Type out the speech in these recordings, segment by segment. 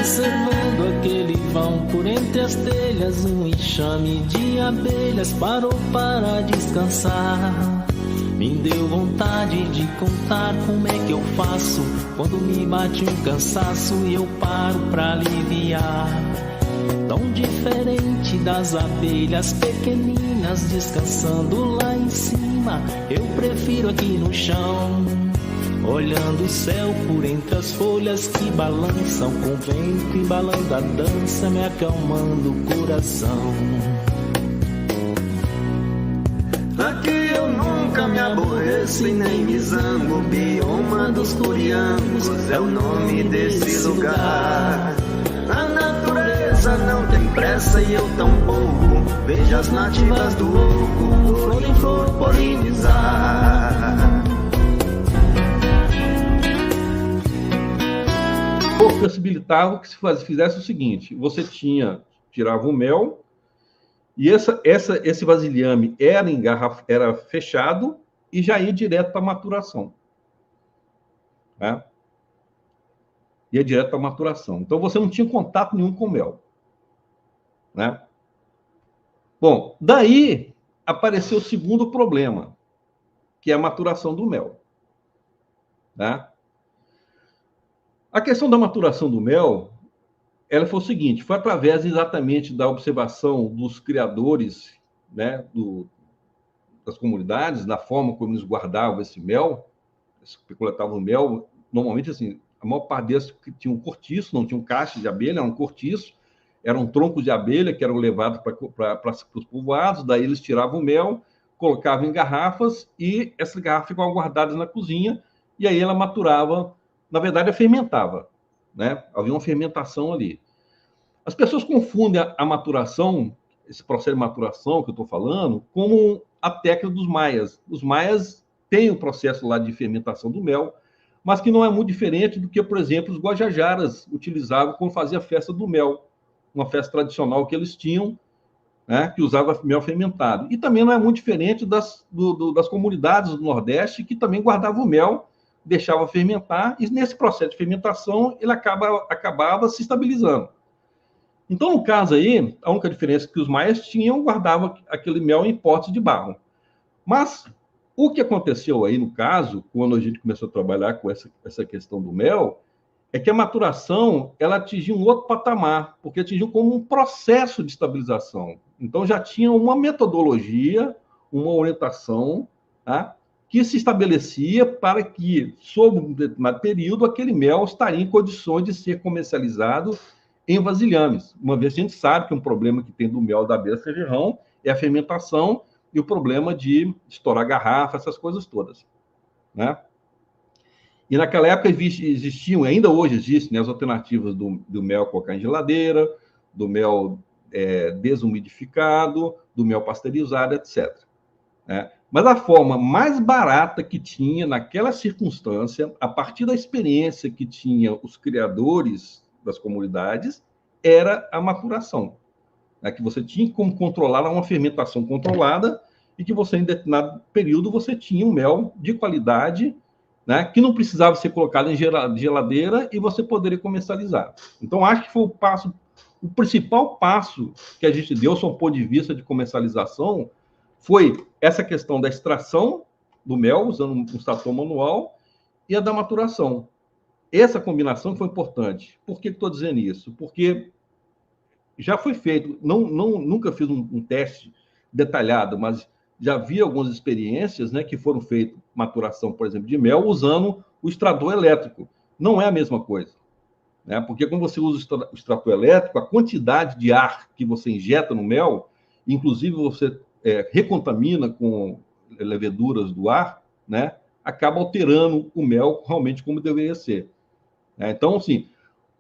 observando aquele vão por entre as telhas, um enxame de abelhas parou para descansar. Me deu vontade de contar como é que eu faço quando me bate um cansaço e eu paro pra aliviar. Tão diferente das abelhas pequeninas descansando lá em cima, eu prefiro aqui no chão, olhando o céu por entre as folhas que balançam, com o vento embalando a dança, me acalmando o coração. Aqui eu nunca me aborreço e nem me zango. Bioma dos coreanos é o nome desse lugar. A natureza não tem pressa e eu tão pouco. Vejo as nativas do oco, flor em flor polinizar. Possibilitava que se fizesse o seguinte: você tirava o mel, e esse vasilhame era fechado e já ia direto para a maturação. Né? Ia direto para a maturação. Então, você não tinha contato nenhum com o mel. Né? Bom, daí apareceu o segundo problema, que é a maturação do mel. Né? A questão da maturação do mel, ela foi o seguinte: foi através exatamente da observação dos criadores, né, das comunidades, da forma como eles guardavam esse mel, eles coletavam o mel. Normalmente, assim, a maior parte deles tinha um cortiço, não tinha um caixa de abelha, era um cortiço, eram troncos de abelha que eram levados para os povoados, daí eles tiravam o mel, colocavam em garrafas, e essas garrafas ficavam guardadas na cozinha, e aí ela maturava, na verdade, ela fermentava. Né? Havia uma fermentação ali. As pessoas confundem a maturação, esse processo de maturação que eu estou falando, com a técnica dos maias. Os maias têm o processo lá de fermentação do mel, mas que não é muito diferente do que, por exemplo, os guajajaras utilizavam quando fazia a festa do mel, uma festa tradicional que eles tinham, né, que usava mel fermentado. E também não é muito diferente das comunidades do Nordeste, que também guardavam o mel, deixava fermentar, e nesse processo de fermentação ele acabava se estabilizando. Então, no caso aí, a única diferença é que os maias guardavam aquele mel em potes de barro. Mas o que aconteceu aí, no caso, quando a gente começou a trabalhar com essa questão do mel, é que a maturação ela atingiu um outro patamar, porque atingiu como um processo de estabilização. Então, já tinha uma metodologia, uma orientação, tá, que se estabelecia para que, sob um determinado período, aquele mel estaria em condições de ser comercializado em vasilhames. Uma vez a gente sabe que um problema que tem do mel da abelha cerverrão é a fermentação e o problema de estourar garrafa, essas coisas todas. Né? E naquela época existiam, ainda hoje existem, né, as alternativas do mel colocar em geladeira, do mel desumidificado, do mel pasteurizado, etc. Né? Mas a forma mais barata que tinha naquela circunstância, a partir da experiência que tinha os criadores das comunidades, era a maturação. Né? Que você tinha como controlar uma fermentação controlada e que você, em determinado período, você tinha um mel de qualidade, né, que não precisava ser colocado em geladeira e você poderia comercializar. Então, acho que foi o principal passo que a gente deu, sob o ponto de vista de comercialização, foi essa questão da extração do mel, usando um extrator manual, e a da maturação. Essa combinação foi importante. Por que estou dizendo isso? Porque já foi feito, nunca fiz um teste detalhado, mas já vi algumas experiências, né, que foram feitas maturação, por exemplo, de mel, usando o extrator elétrico. Não é a mesma coisa. Né? Porque quando você usa o extrator elétrico, a quantidade de ar que você injeta no mel, inclusive você recontamina com leveduras do ar, né, acaba alterando o mel realmente como deveria ser. Então, assim,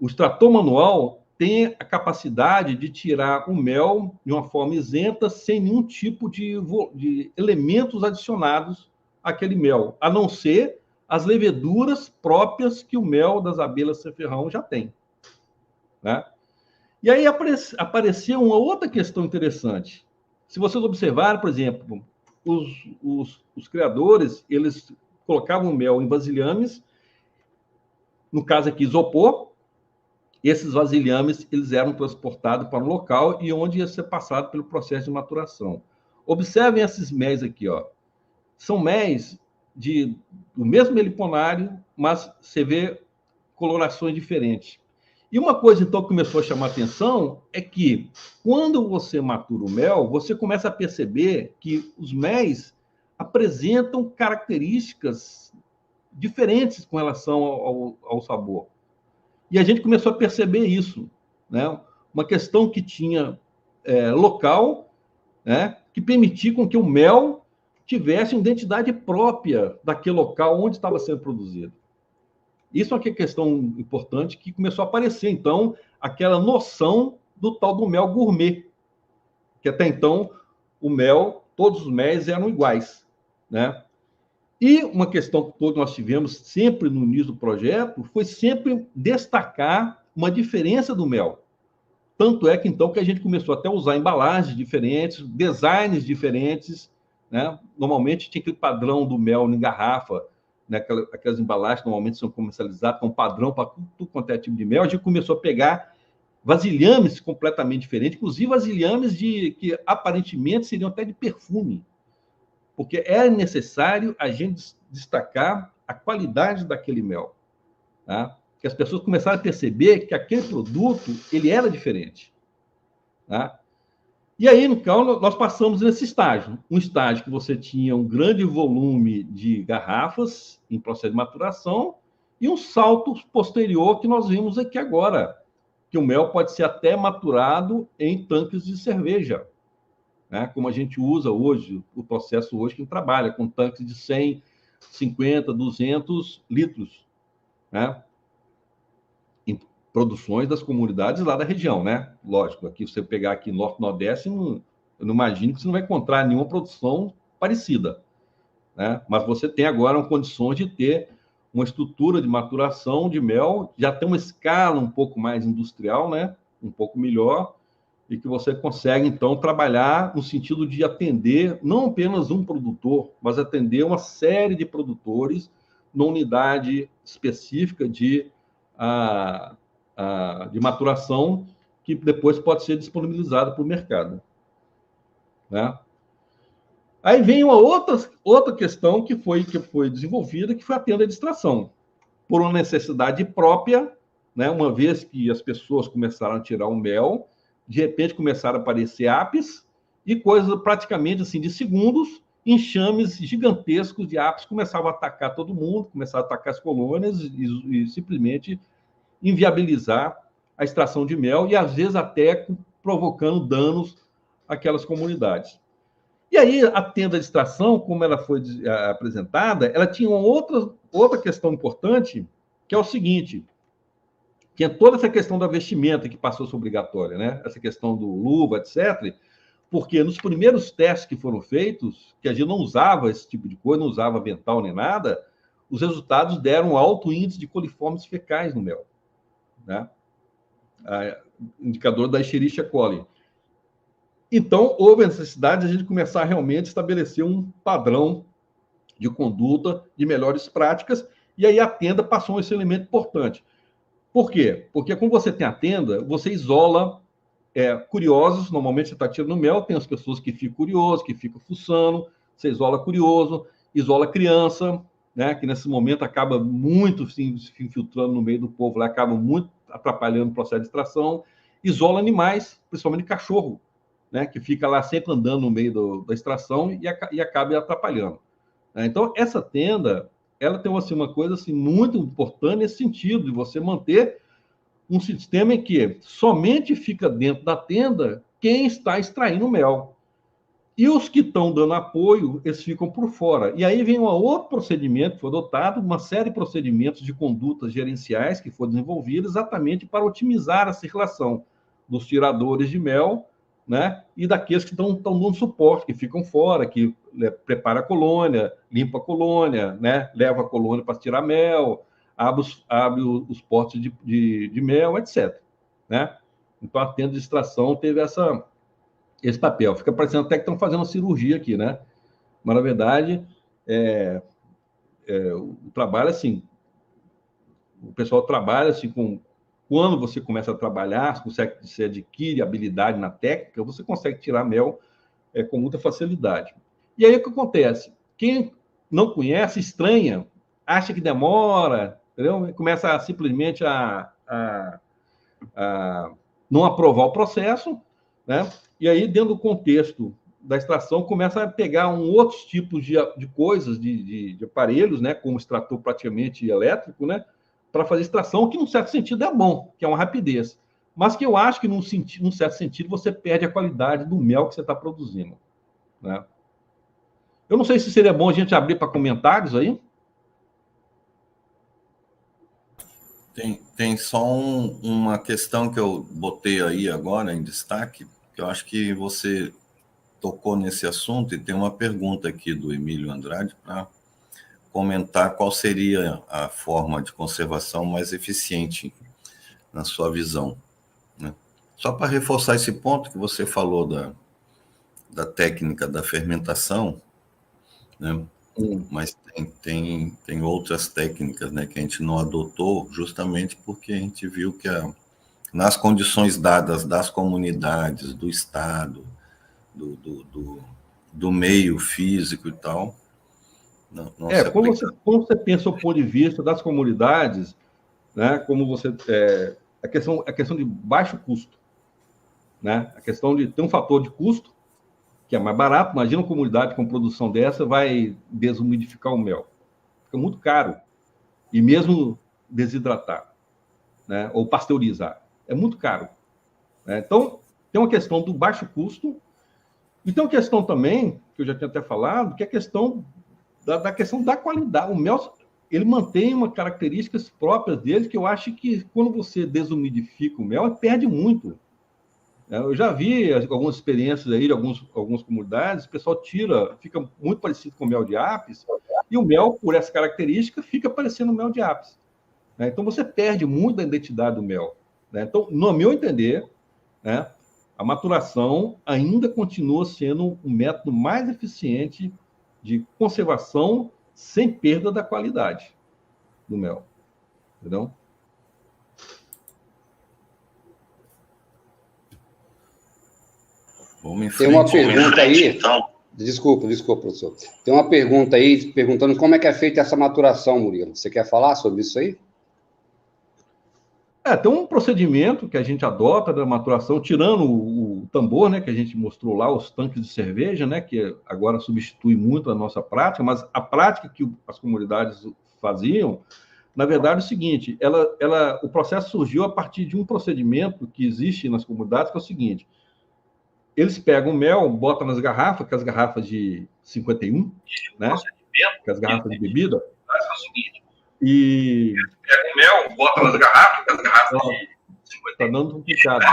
o extrator manual tem a capacidade de tirar o mel de uma forma isenta, sem nenhum tipo de elementos adicionados àquele mel, a não ser as leveduras próprias que o mel das abelhas cerverrão já tem. Né? E aí apareceu uma outra questão interessante. Se vocês observarem, por exemplo, os criadores, eles colocavam o mel em vasilhames, no caso aqui isopor, esses vasilhames eles eram transportados para um local e onde ia ser passado pelo processo de maturação. Observem esses méis aqui, ó. São méis do mesmo meliponário, mas você vê colorações diferentes. E uma coisa, então, que começou a chamar a atenção é que, quando você matura o mel, você começa a perceber que os méis apresentam características diferentes com relação ao sabor. E a gente começou a perceber isso, né? Uma questão que tinha local, né? Que permitia com que o mel tivesse uma identidade própria daquele local onde estava sendo produzido. Isso é uma questão importante que começou a aparecer, então, aquela noção do tal do mel gourmet, que até então o mel, todos os méis eram iguais, né? E uma questão que todos nós tivemos sempre no início do projeto foi sempre destacar uma diferença do mel. Tanto é que, então, que a gente começou até a usar embalagens diferentes, designs diferentes, né? Normalmente tinha aquele padrão do mel em garrafa, né? Aquelas embalagens normalmente são comercializadas com padrão para tudo quanto é tipo de mel. A gente começou a pegar vasilhames completamente diferentes, inclusive vasilhames que aparentemente seriam até de perfume, porque é necessário a gente destacar a qualidade daquele mel, tá? Que as pessoas começaram a perceber que aquele produto ele era diferente, tá? E aí, então, nós passamos nesse estágio, um estágio que você tinha um grande volume de garrafas em processo de maturação e um salto posterior que nós vimos aqui agora, que o mel pode ser até maturado em tanques de cerveja, né? Como a gente usa hoje, o processo hoje que trabalha com tanques de 100, 50, 200 litros, né? Em produções das comunidades lá da região, né? Lógico, aqui você pegar aqui Norte e Nordeste, eu não imagino que você não vai encontrar nenhuma produção parecida, né? Mas você tem agora condições de ter uma estrutura de maturação de mel, já tem uma escala um pouco mais industrial, né? Um pouco melhor, e que você consegue, então, trabalhar no sentido de atender não apenas um produtor, mas atender uma série de produtores numa unidade específica de maturação que depois pode ser disponibilizada para o mercado, né? Aí vem uma outra questão que foi desenvolvida, que foi a tenda de extração, por uma necessidade própria, né? Uma vez que as pessoas começaram a tirar o mel, de repente começaram a aparecer apis e coisas praticamente assim de segundos, enxames gigantescos de apis começavam a atacar todo mundo, começaram a atacar as colônias e simplesmente inviabilizar a extração de mel e às vezes até provocando danos àquelas comunidades. E aí a tenda de extração, como ela foi apresentada, ela tinha uma outra questão importante, que é o seguinte: tinha toda essa questão da vestimenta que passou a ser obrigatória, né? Essa questão do luva, etc. Porque nos primeiros testes que foram feitos, que a gente não usava esse tipo de coisa, não usava avental nem nada, os resultados deram um alto índice de coliformes fecais no mel, né? Indicador da Escherichia coli. Então, houve a necessidade de a gente começar a realmente estabelecer um padrão de conduta, de melhores práticas, e aí a tenda passou esse elemento importante. Por quê? Porque quando você tem a tenda, você isola curiosos, normalmente você está tirando mel, tem as pessoas que ficam curiosas, que ficam fuçando, você isola curioso, isola criança, né, que nesse momento acaba muito se infiltrando no meio do povo, lá acaba muito atrapalhando o processo de extração, isola animais, principalmente cachorro, né, que fica lá sempre andando no meio da extração e acaba atrapalhando. Então, essa tenda, ela tem assim, uma coisa assim, muito importante nesse sentido, de você manter um sistema em que somente fica dentro da tenda quem está extraindo mel. E os que estão dando apoio, eles ficam por fora. E aí vem um outro procedimento que foi adotado, uma série de procedimentos de condutas gerenciais que foram desenvolvidos exatamente para otimizar a circulação dos tiradores de mel, né, e daqueles que estão dando suporte, que ficam fora, que prepara a colônia, limpa a colônia, né, leva a colônia para tirar mel, abre os potes de mel, etc. Né? Então, a tenda de extração teve esse papel. Fica parecendo até que estão fazendo uma cirurgia aqui, né? Mas, na verdade, o trabalho, assim, o pessoal trabalha assim, com quando você começa a trabalhar, você adquire habilidade na técnica, você consegue tirar mel com muita facilidade. E aí o que acontece? Quem não conhece, estranha, acha que demora, entendeu? Começa simplesmente a não aprovar o processo, né? E aí, dentro do contexto da extração, começa a pegar outros tipos de coisas, de aparelhos, né? Como extrator praticamente elétrico, né? Para fazer extração, que, num certo sentido, é bom, que é uma rapidez. Mas que eu acho que, num certo sentido, você perde a qualidade do mel que você está produzindo, né? Eu não sei se seria bom a gente abrir para comentários aí. Tem só uma questão que eu botei aí agora em destaque, que eu acho que você tocou nesse assunto, e tem uma pergunta aqui do Emílio Andrade para comentar qual seria a forma de conservação mais eficiente na sua visão, né? Só para reforçar esse ponto que você falou da técnica da fermentação, né? Mas tem outras técnicas, né, que a gente não adotou justamente porque a gente viu que nas condições dadas das comunidades, do Estado, do meio físico e tal, não quando você pensa do ponto de vista das comunidades, né, como você a questão de baixo custo, né, a questão de ter um fator de custo que é mais barato. Imagina uma comunidade com produção dessa vai desumidificar o mel, fica muito caro, e mesmo desidratar, né, ou pasteurizar é muito caro, né? Então tem uma questão do baixo custo, e tem uma questão também que eu já tinha até falado, que é a questão da questão da qualidade. O mel, ele mantém umas características próprias dele, que eu acho que quando você desumidifica o mel, perde muito. Eu já vi algumas experiências aí de algumas comunidades, o pessoal fica muito parecido com o mel de Apis, e o mel, por essa característica, fica parecendo o mel de Apis, né? Então você perde muito da identidade do mel, né? Então, no meu entender, né, a maturação ainda continua sendo um método mais eficiente de conservação sem perda da qualidade do mel, entendeu? Tem uma pergunta aí. Então. Desculpa, professor. Tem uma pergunta aí perguntando como é que é feita essa maturação, Murilo. Você quer falar sobre isso aí? Tem um procedimento que a gente adota da maturação, tirando o tambor, né, que a gente mostrou lá, os tanques de cerveja, né, que agora substitui muito a nossa prática, mas a prática que as comunidades faziam, na verdade, é o seguinte: o processo surgiu a partir de um procedimento que existe nas comunidades, que é o seguinte: eles pegam o mel, botam nas garrafas, que as garrafas de 51, né? Que as garrafas de bebida. E eles pegam o mel, botam nas garrafas, que as garrafas de 51. Está dando complicado.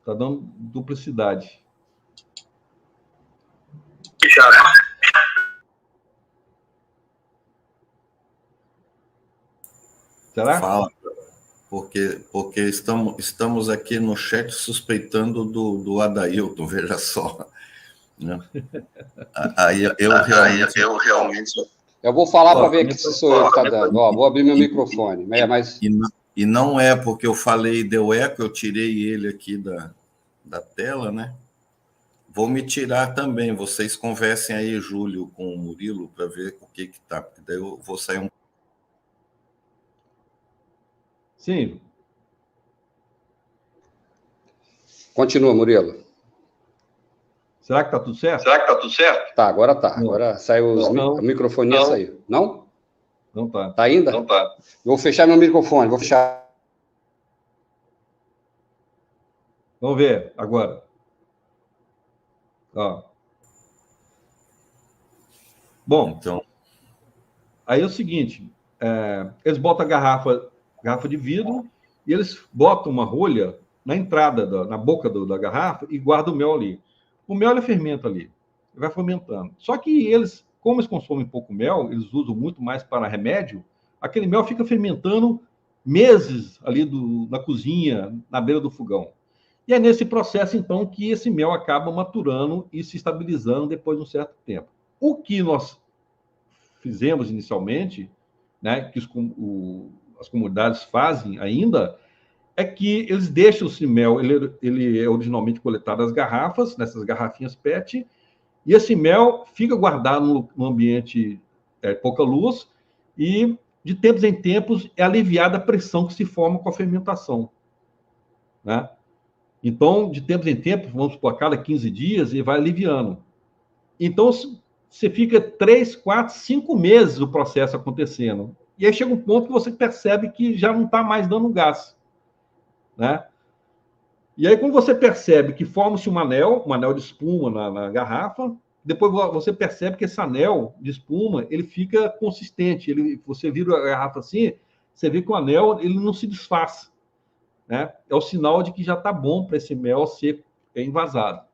Está dando duplicidade. Será? Fala. Porque estamos aqui no chat suspeitando do Adailton, veja só, né? Aí eu realmente... Eu vou falar para ver se sou eu que está dando. Vou abrir meu microfone. Mas... E não é porque eu falei deu eco, eu tirei ele aqui da tela, né? Vou me tirar também. Vocês conversem aí, Júlio, com o Murilo, para ver o que está. Daí eu vou sair um... Sim. Continua, Murilo. Será que está tudo certo? Tá, agora tá. Agora saiu a microfonia saiu. Não? Não tá. Tá ainda? Não tá. Eu vou fechar meu microfone, vou fechar. Vamos ver agora. Ó. Bom, então, aí é o seguinte: eles botam a garrafa de vidro, e eles botam uma rolha na entrada, na boca da garrafa, e guardam o mel ali. O mel, ele fermenta ali, ele vai fermentando. Só que eles, como eles consomem pouco mel, eles usam muito mais para remédio, aquele mel fica fermentando meses ali na cozinha, na beira do fogão. E é nesse processo, então, que esse mel acaba maturando e se estabilizando depois de um certo tempo. O que nós fizemos inicialmente, né, que as comunidades fazem ainda, é que eles deixam esse mel, ele é originalmente coletado nas garrafas, nessas garrafinhas PET, e esse mel fica guardado no ambiente pouca luz, e de tempos em tempos é aliviada a pressão que se forma com a fermentação, né? Então, de tempos em tempos, vamos supor, a cada 15 dias, ele vai aliviando. Então, você fica 3, 4, 5 meses o processo acontecendo. E aí chega um ponto que você percebe que já não está mais dando gás, né? E aí, quando você percebe que forma-se um anel de espuma na garrafa, depois você percebe que esse anel de espuma, ele fica consistente. Você vira a garrafa assim, você vê que o anel ele não se desfaz, né? É o sinal de que já está bom para esse mel ser envasado.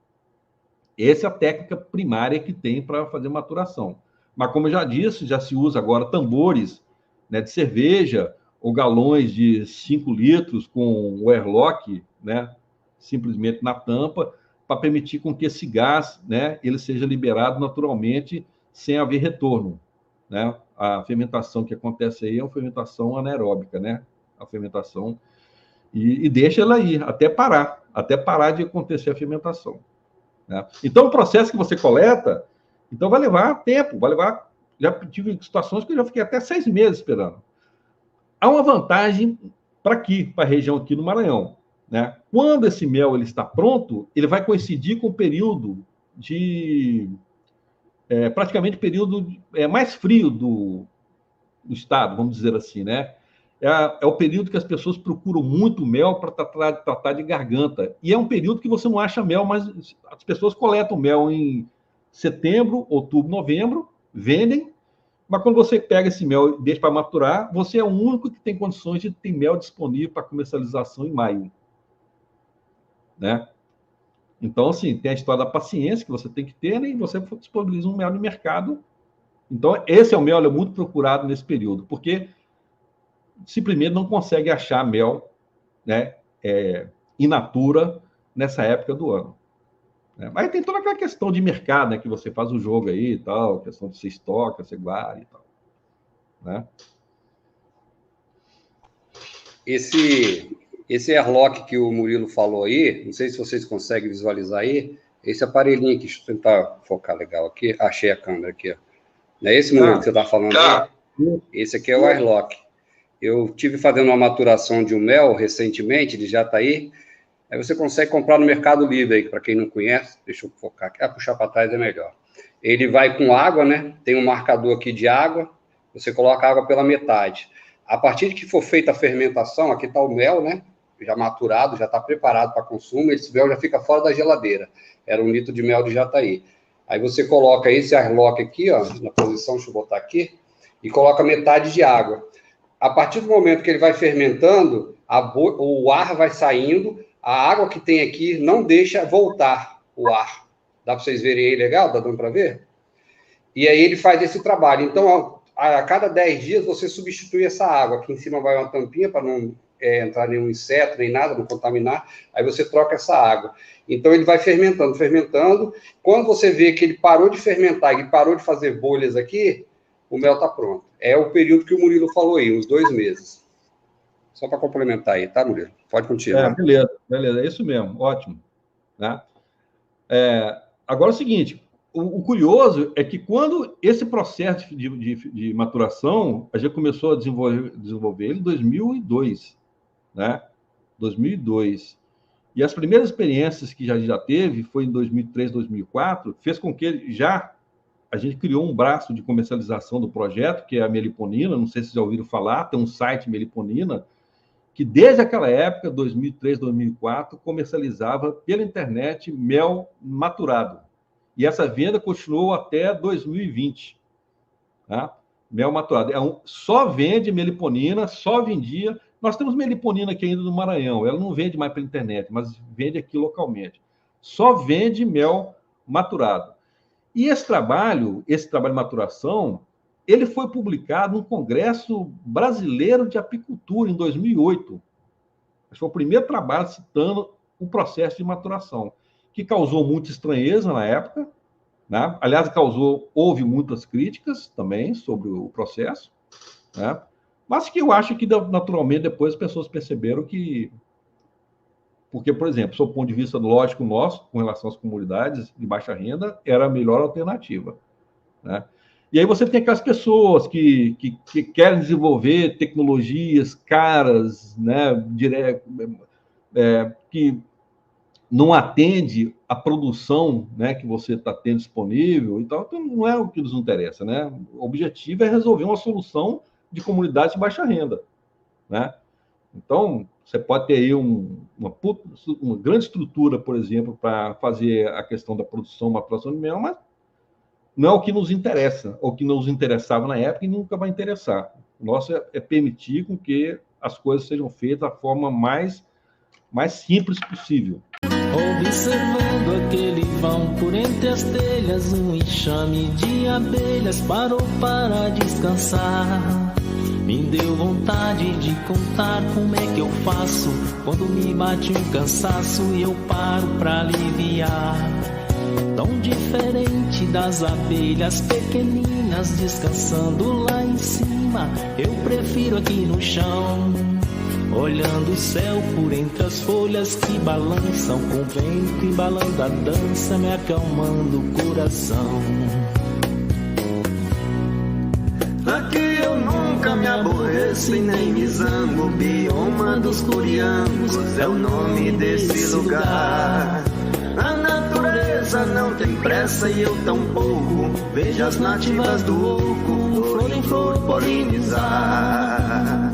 Essa é a técnica primária que tem para fazer maturação. Mas, como eu já disse, já se usa agora tambores, né, de cerveja ou galões de 5 litros com o airlock, né, simplesmente na tampa, para permitir com que esse gás, né, ele seja liberado naturalmente sem haver retorno, né? A fermentação que acontece aí é uma fermentação anaeróbica, né? A fermentação e deixa ela ir até parar de acontecer a fermentação, né? Então, o processo que você coleta, então vai levar tempo, já tive situações que eu já fiquei até 6 meses esperando. Há uma vantagem para a região aqui no Maranhão, né? Quando esse mel ele está pronto, ele vai coincidir com o período praticamente período mais frio do estado, vamos dizer assim, né? É o período que as pessoas procuram muito mel para tratar de garganta. E é um período que você não acha mel, mas as pessoas coletam mel em setembro, outubro, novembro, vendem, mas quando você pega esse mel e deixa para maturar, você é o único que tem condições de ter mel disponível para comercialização em maio, né? Então, assim, tem a história da paciência que você tem que ter, né? E você disponibiliza um mel no mercado. Então, esse é o mel muito procurado nesse período, porque simplesmente não consegue achar mel, né, in natura nessa época do ano, né? Mas tem toda aquela questão de mercado, né, que você faz o jogo aí e tal, questão de você estoca, você guarda e tal, né? Esse airlock que o Murilo falou aí, não sei se vocês conseguem visualizar aí, esse aparelhinho aqui, deixa eu tentar focar legal aqui, achei a câmera aqui, ó. Não é esse, Murilo, que você está falando aí? Esse aqui é o airlock. Eu tive fazendo uma maturação de um mel recentemente, de Jataí, aí você consegue comprar no Mercado Livre aí, para quem não conhece, deixa eu focar aqui, puxar para trás é melhor. Ele vai com água, né? Tem um marcador aqui de água, você coloca a água pela metade. A partir de que for feita a fermentação, aqui está o mel, né? Já maturado, já está preparado para consumo, esse mel já fica fora da geladeira. Era 1 litro de mel de Jataí. Aí você coloca esse airlock aqui, ó, na posição, deixa eu botar aqui, e coloca metade de água. A partir do momento que ele vai fermentando, o ar vai saindo, a água que tem aqui não deixa voltar o ar. Dá para vocês verem aí legal? Tá dando para ver? E aí ele faz esse trabalho. Então, a cada 10 dias, você substitui essa água. Aqui em cima vai uma tampinha para não entrar nenhum inseto, nem nada, não contaminar. Aí você troca essa água. Então, ele vai fermentando, fermentando. Quando você vê que ele parou de fermentar e parou de fazer bolhas aqui, o mel está pronto. É o período que o Murilo falou aí, uns 2 meses. Só para complementar aí, tá, Murilo? Pode continuar. Beleza, é isso mesmo, ótimo, né? Agora é o seguinte, o curioso é que quando esse processo de maturação, a gente começou a desenvolver ele em 2002, né? 2002. E as primeiras experiências que já teve foi em 2003, 2004, fez com que a gente criou um braço de comercialização do projeto, que é a Meliponina, não sei se vocês já ouviram falar, tem um site Meliponina, que desde aquela época, 2003, 2004, comercializava pela internet mel maturado. E essa venda continuou até 2020. Tá? Mel maturado. Só vende Meliponina, só vendia. Nós temos Meliponina aqui ainda no Maranhão, ela não vende mais pela internet, mas vende aqui localmente. Só vende mel maturado. E esse trabalho de maturação, ele foi publicado no Congresso Brasileiro de Apicultura, em 2008. Esse foi o primeiro trabalho citando o processo de maturação, que causou muita estranheza na época, né? Aliás, houve muitas críticas também sobre o processo, né? Mas que eu acho que, naturalmente, depois as pessoas perceberam que... Porque, por exemplo, sob o ponto de vista lógico nosso, com relação às comunidades de baixa renda, era a melhor alternativa, né? E aí você tem aquelas pessoas que querem desenvolver tecnologias caras, né, que não atende a produção, né, que você está tendo disponível e tal. Então, não é o que nos interessa, né? O objetivo é resolver uma solução de comunidades de baixa renda, né? Então, você pode ter aí uma grande estrutura, por exemplo, para fazer a questão da produção, maturação de mel, mas não é o que nos interessa, ou que nos interessava na época e nunca vai interessar. O nosso é permitir com que as coisas sejam feitas da forma mais simples possível. Observando aquele vão por entre as telhas, um enxame de abelhas parou para descansar. Me deu vontade de contar como é que eu faço quando me bate um cansaço e eu paro para aliviar. Tão diferente das abelhas pequeninas descansando lá em cima, eu prefiro aqui no chão, olhando o céu por entre as folhas que balançam, com o vento embalando a dança, me acalmando o coração. Aqui eu nunca me aborreço e nem me zango. Bioma dos Curiangos é o nome desse lugar. A natureza não tem pressa e eu tampouco. Vejo as nativas do oco, flor em flor polinizar.